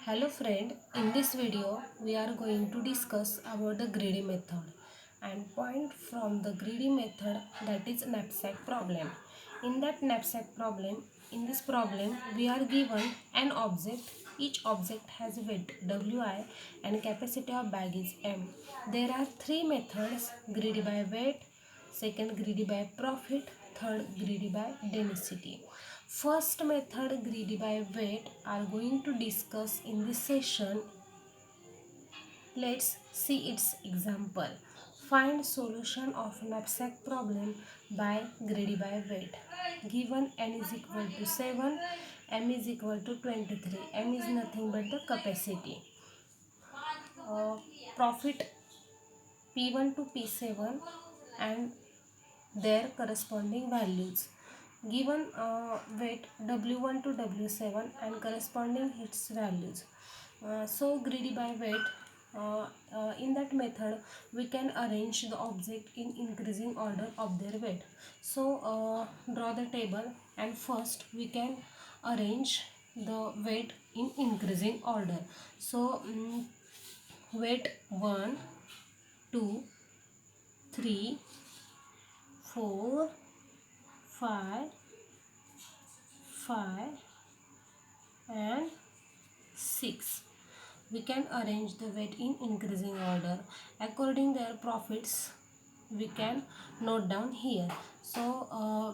Hello friend, in this video we are going to discuss about the greedy method and point from the greedy method, that is knapsack problem. In that knapsack problem, in this problem we are given an object. Each object has weight Wi and capacity of bag is M. There are three methods: greedy by weight, second greedy by profit, third greedy by density. First method, greedy by weight, are going to discuss in this session. Let's see its example. Find solution of knapsack problem by greedy by weight. Given n is equal to 7, m is equal to 23. M is nothing but the capacity. Profit P1 to P7 and their corresponding values. Given weight W1 to W7 and corresponding its values. So greedy by weight, in that method we can arrange the object in increasing order of their weight. So draw the table, and first we can arrange the weight in increasing order. So weight 1, 2, 3, 4, 5, 5 and 6. We can arrange the weight in increasing order. According their profits, we can note down here. So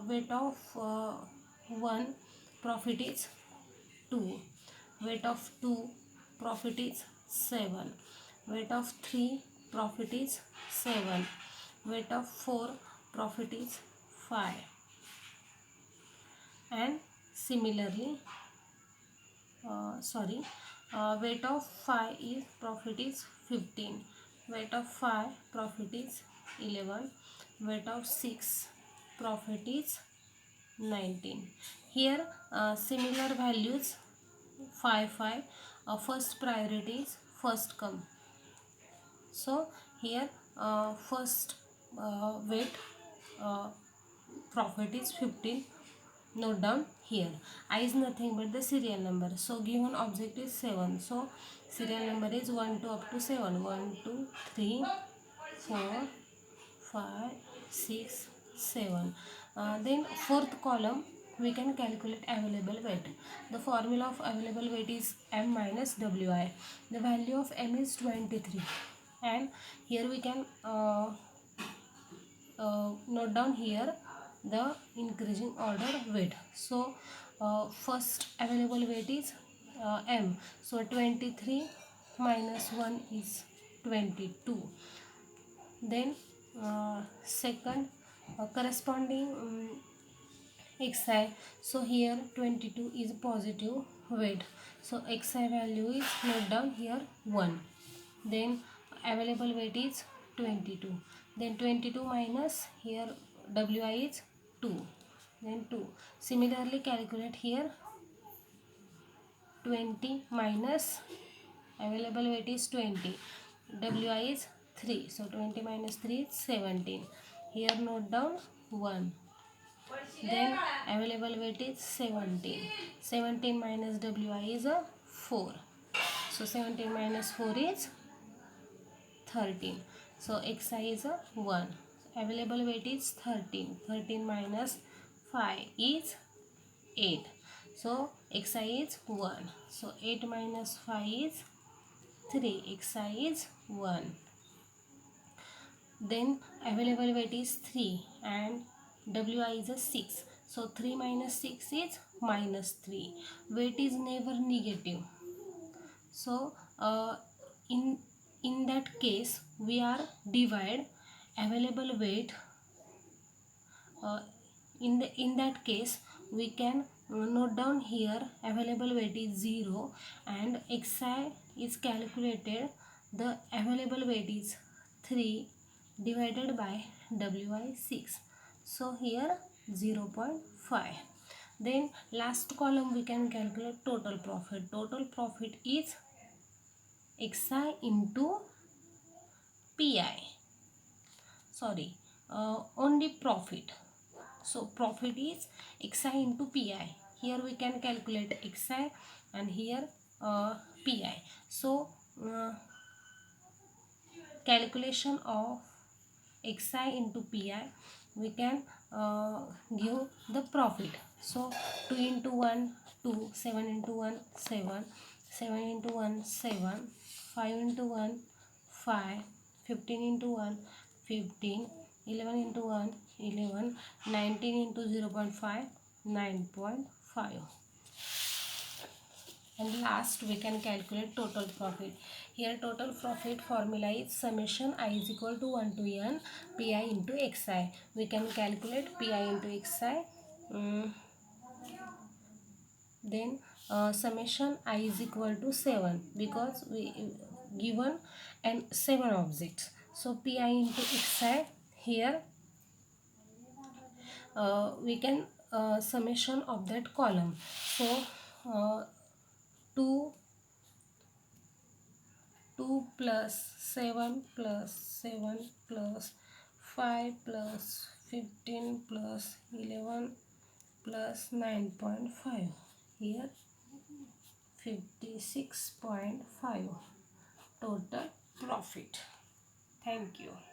weight of 1 profit is 2, weight of 2 profit is 7, weight of 3 profit is 7, weight of 4 profit is 5, and similarly weight of 5 is profit is 15, weight of 5 profit is 11, weight of 6 profit is 19. Here similar values 5 5, first priority is first come. So here first weight profit is 15. Note down here. I is nothing but the serial number. So given object is 7. So serial number is 1 to up to 7. 1 2 3 4 5 6 7. Then fourth column we can calculate available weight. The formula of available weight is M minus Wi. The value of M is 23, and here we can note down here the increasing order weight. So first available weight is M. So 23 minus 1 is 22. Then second corresponding xi. So here 22 is positive weight. So xi value is note down here 1. Then available weight is 22. Then 22 minus here wi is 2. Then 2. Similarly calculate here 20 minus available weight is 20. Wi is 3. So 20 minus 3 is 17. Here note down 1. Then available weight is 17. 17 minus wi is a 4. So 17 minus 4 is 13. So xi is a 1. Available weight is 13. 13 minus 5 is 8. So xi is 1. So 8 minus 5 is 3. Xi is 1. Then available weight is 3 and wi is a 6. So 3 minus 6 is minus 3. Weight is never negative. So in that case we are divide available weight. In that case we can note down here available weight is 0 and xi is calculated. The available weight is 3 divided by wi 6. So here 0.5. Then last column we can calculate total profit. Total profit is xi into pi. Sorry, only profit. So profit is xi into pi. Here we can calculate xi and here PI. So calculation of XI into PI, we can give the profit. So 2 into 1 2, 7 into 1 7, 7 into 1 7, 5 into 1 5, 15 into 1 15, 11 into 1 11, 19 into 0.5 9.5. And last we can calculate total profit. Here total profit formula is summation I is equal to 1 to n pi into xi. We can calculate pi into xi. Then summation I is equal to 7 because we given and 7 objects. So pi into xi, here we can summation of that column. So uh, 2 2 plus 7 plus 7 plus 5 plus 15 plus 11 plus 9.5. Here 56.5 total profit. Thank you.